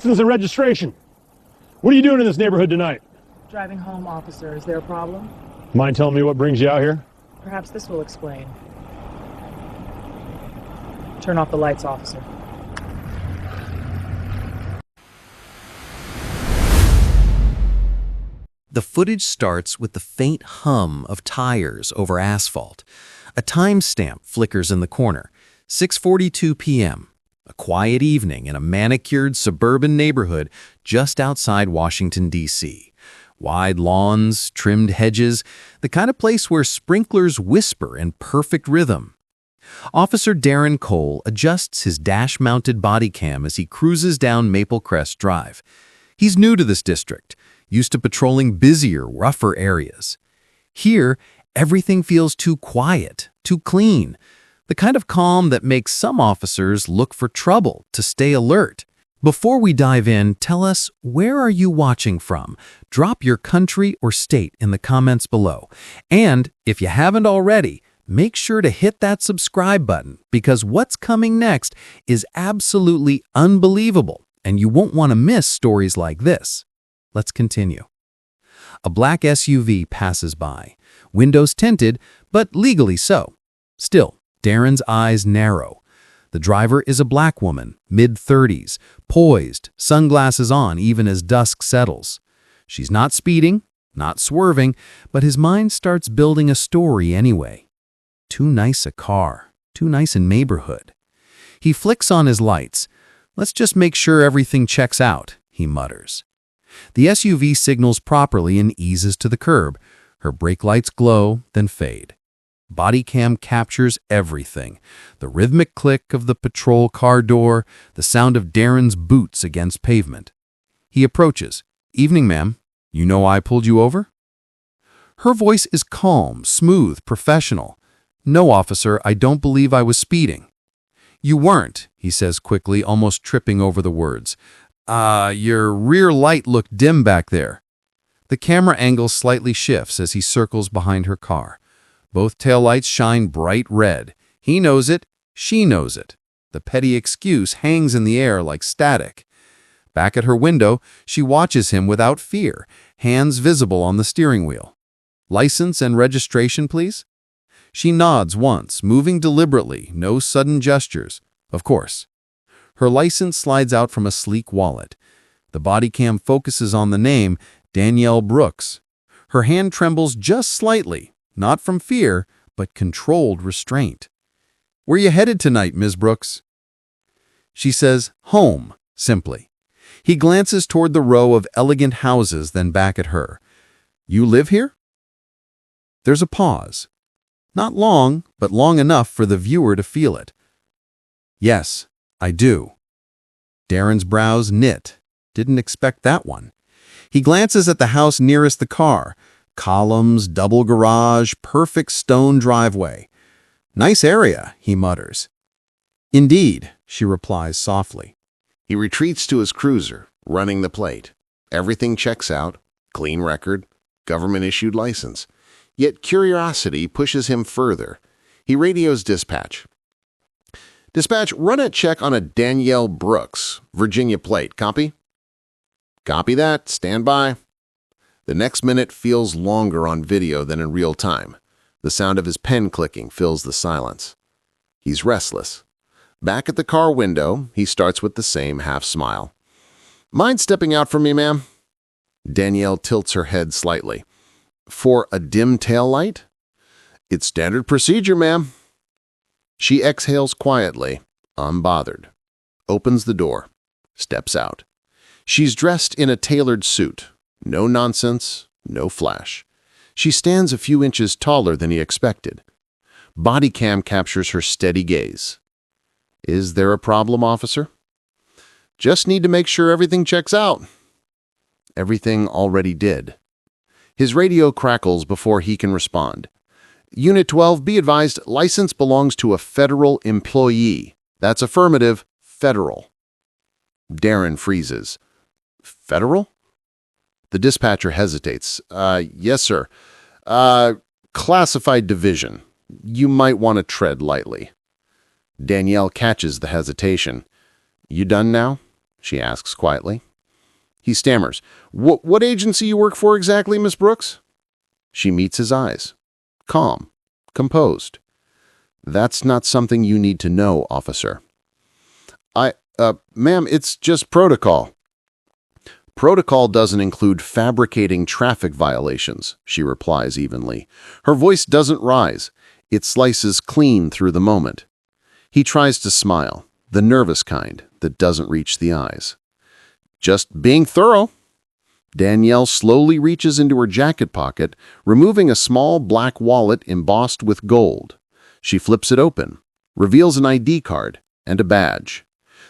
License and registration. What are you doing in this neighborhood tonight? Driving home, officer. Is there a problem? Mind telling me what brings you out here? Perhaps this will explain. Turn off the lights, officer. The footage starts with the faint hum of tires over asphalt. A timestamp flickers in the corner, 6:42 p.m., a quiet evening in a manicured suburban neighborhood just outside Washington, D.C. Wide lawns, trimmed hedges, the kind of place where sprinklers whisper in perfect rhythm. Officer Darren Cole adjusts his dash-mounted body cam as he cruises down Maple Crest Drive. He's new to this district, used to patrolling busier, rougher areas. Here, everything feels too quiet, too clean, the kind of calm that makes some officers look for trouble to stay alert. Before we dive in, tell us, where are you watching from? Drop your country or state in the comments below. And if you haven't already, make sure to hit that subscribe button, because what's coming next is absolutely unbelievable, and you won't want to miss stories like this. Let's continue. A black SUV passes by, windows tinted, but legally so. Still, Darren's eyes narrow. The driver is a black woman, mid-30s, poised, sunglasses on even as dusk settles. She's not speeding, not swerving, but his mind starts building a story anyway. Too nice a car, too nice a neighborhood. He flicks on his lights. Let's just make sure everything checks out, he mutters. The SUV signals properly and eases to the curb. Her brake lights glow, then fade. Body cam captures everything. The rhythmic click of the patrol car door, the sound of Darren's boots against pavement. He approaches. "Evening, ma'am. You know I pulled you over?" Her voice is calm, smooth, professional. "No, officer, I don't believe I was speeding." "You weren't," he says quickly, almost tripping over the words. Your rear light looked dim back there." The camera angle slightly shifts as he circles behind her car. Both taillights shine bright red. He knows it, she knows it. The petty excuse hangs in the air like static. Back at her window, she watches him without fear, hands visible on the steering wheel. "License and registration, please?" She nods once, moving deliberately, no sudden gestures. Of course. Her license slides out from a sleek wallet. The body cam focuses on the name, Danielle Brooks. Her hand trembles just slightly, not from fear, but controlled restraint. "Where you headed tonight, Ms. Brooks?" She says, "Home," simply. He glances toward the row of elegant houses, then back at her. "You live here?" There's a pause. Not long, but long enough for the viewer to feel it. "Yes, I do." Darren's brows knit. Didn't expect that one. He glances at the house nearest the car. Columns, double garage, perfect stone driveway. "Nice area," he mutters. "Indeed," she replies softly. He retreats to his cruiser, running the plate. Everything checks out. Clean record, government-issued license. Yet curiosity pushes him further. He radios dispatch. "Dispatch, run a check on a Danielle Brooks, Virginia plate. Copy?" "Copy that. Stand by." The next minute feels longer on video than in real time. The sound of his pen clicking fills the silence. He's restless. Back at the car window, he starts with the same half smile. "Mind stepping out for me, ma'am?" Danielle tilts her head slightly. "For a dim tail light?" "It's standard procedure, ma'am." She exhales quietly, unbothered. Opens the door. Steps out. She's dressed in a tailored suit. No nonsense, no flash. She stands a few inches taller than he expected. Body cam captures her steady gaze. "Is there a problem, officer?" "Just need to make sure everything checks out." Everything already did. His radio crackles before he can respond. "Unit 12, be advised, license belongs to a federal employee." "That's affirmative, federal." Darren freezes. "Federal?" The dispatcher hesitates. Yes, sir. Classified division. You might want to tread lightly." Danielle catches the hesitation. "You done now?" she asks quietly. He stammers. What agency you work for exactly, Miss Brooks? She meets his eyes. Calm. Composed. That's not something you need to know, officer. Ma'am, it's just protocol. Protocol doesn't include fabricating traffic violations, she replies evenly. Her voice doesn't rise. It slices clean through the moment. He tries to smile, the nervous kind that doesn't reach the eyes. Just being thorough. Danielle slowly reaches into her jacket pocket, removing a small black wallet embossed with gold. She flips it open, reveals an ID card and a badge.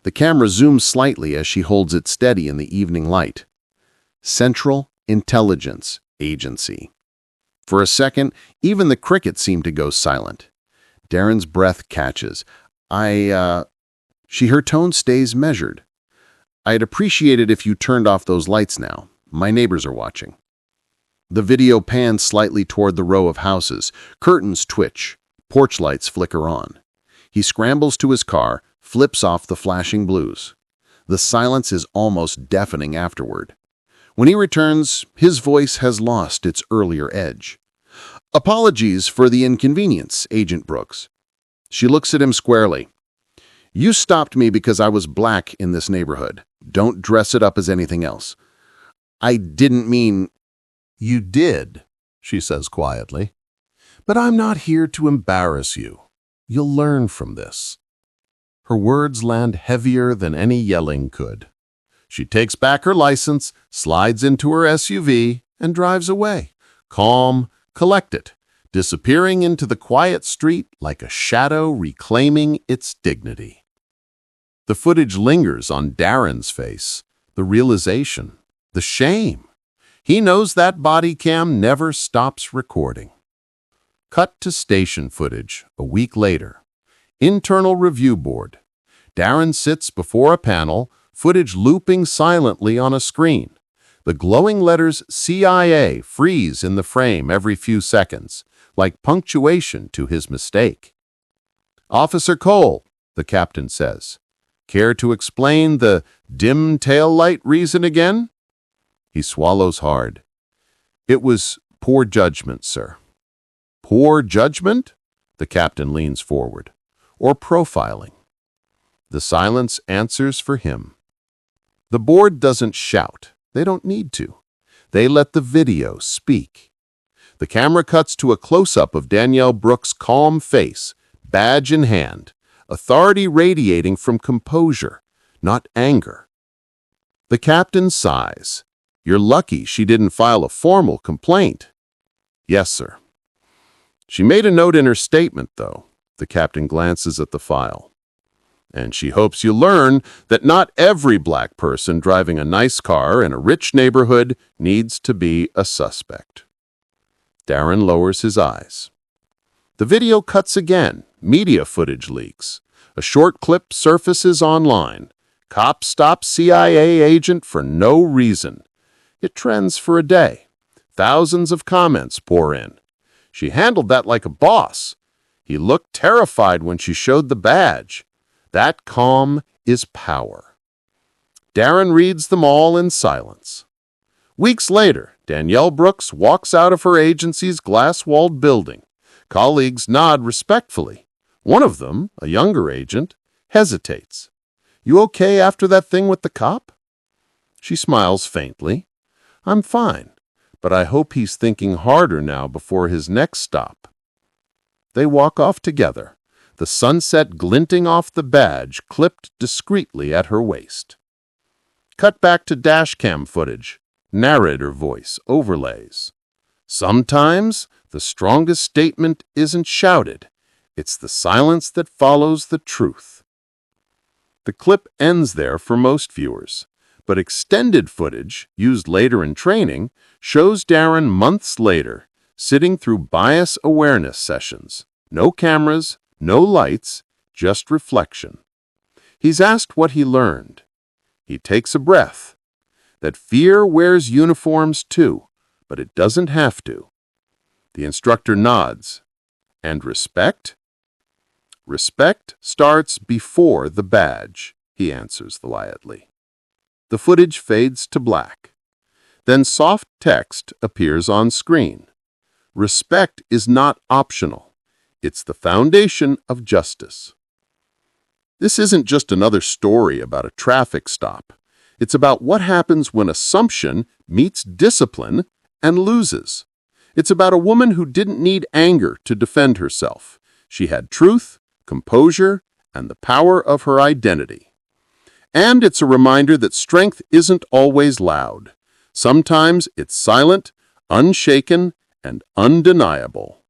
The camera zooms slightly as she holds it steady in the evening light. Central Intelligence Agency. For a second, even the cricket seemed to go silent. Darren's breath catches. Her tone stays measured. I'd appreciate it if you turned off those lights now. My neighbors are watching. The video pans slightly toward the row of houses. Curtains twitch. Porch lights flicker on. He scrambles to his car, flips off the flashing blues. The silence is almost deafening afterward. When he returns, his voice has lost its earlier edge. Apologies for the inconvenience, Agent Brooks. She looks at him squarely. You stopped me because I was black in this neighborhood. Don't dress it up as anything else. I didn't mean... You did, she says quietly. But I'm not here to embarrass you. You'll learn from this. Her words land heavier than any yelling could. She takes back her license, slides into her SUV, and drives away, calm, collected, disappearing into the quiet street like a shadow reclaiming its dignity. The footage lingers on Darren's face, the realization, the shame. He knows that body cam never stops recording. Cut to station footage a week later. Internal review board. Darren sits before a panel, footage looping silently on a screen. The glowing letters CIA freeze in the frame every few seconds, like punctuation to his mistake. Officer Cole, the captain says. Care to explain the dim taillight reason again? He swallows hard. It was poor judgment, sir. Poor judgment? The captain leans forward. Or profiling? The silence answers for him. The board doesn't shout. They don't need to. They let the video speak. The camera cuts to a close-up of Danielle Brooks' calm face, badge in hand, authority radiating from composure, not anger. The captain sighs. You're lucky she didn't file a formal complaint. Yes, sir. She made a note in her statement, though. The captain glances at the file. And she hopes you learn that not every black person driving a nice car in a rich neighborhood needs to be a suspect. Darren lowers his eyes. The video cuts again. Media footage leaks. A short clip surfaces online. Cop stops CIA agent for no reason. It trends for a day. Thousands of comments pour in. She handled that like a boss. He looked terrified when she showed the badge. That calm is power. Darren reads them all in silence. Weeks later, Danielle Brooks walks out of her agency's glass-walled building. Colleagues nod respectfully. One of them, a younger agent, hesitates. You okay after that thing with the cop? She smiles faintly. I'm fine, but I hope he's thinking harder now before his next stop. They walk off together, the sunset glinting off the badge clipped discreetly at her waist. Cut back to dashcam footage, narrator voice overlays. Sometimes the strongest statement isn't shouted. It's the silence that follows the truth. The clip ends there for most viewers, but extended footage, used later in training, shows Darren months later, sitting through bias awareness sessions. No cameras, no lights, just reflection. He's asked what he learned. He takes a breath. That fear wears uniforms too, but it doesn't have to. The instructor nods. And respect? Respect starts before the badge, he answers quietly. The footage fades to black. Then soft text appears on screen. Respect is not optional. It's the foundation of justice. This isn't just another story about a traffic stop. It's about what happens when assumption meets discipline and loses. It's about a woman who didn't need anger to defend herself. She had truth, composure, and the power of her identity. And it's a reminder that strength isn't always loud. Sometimes it's silent, unshaken, and undeniable.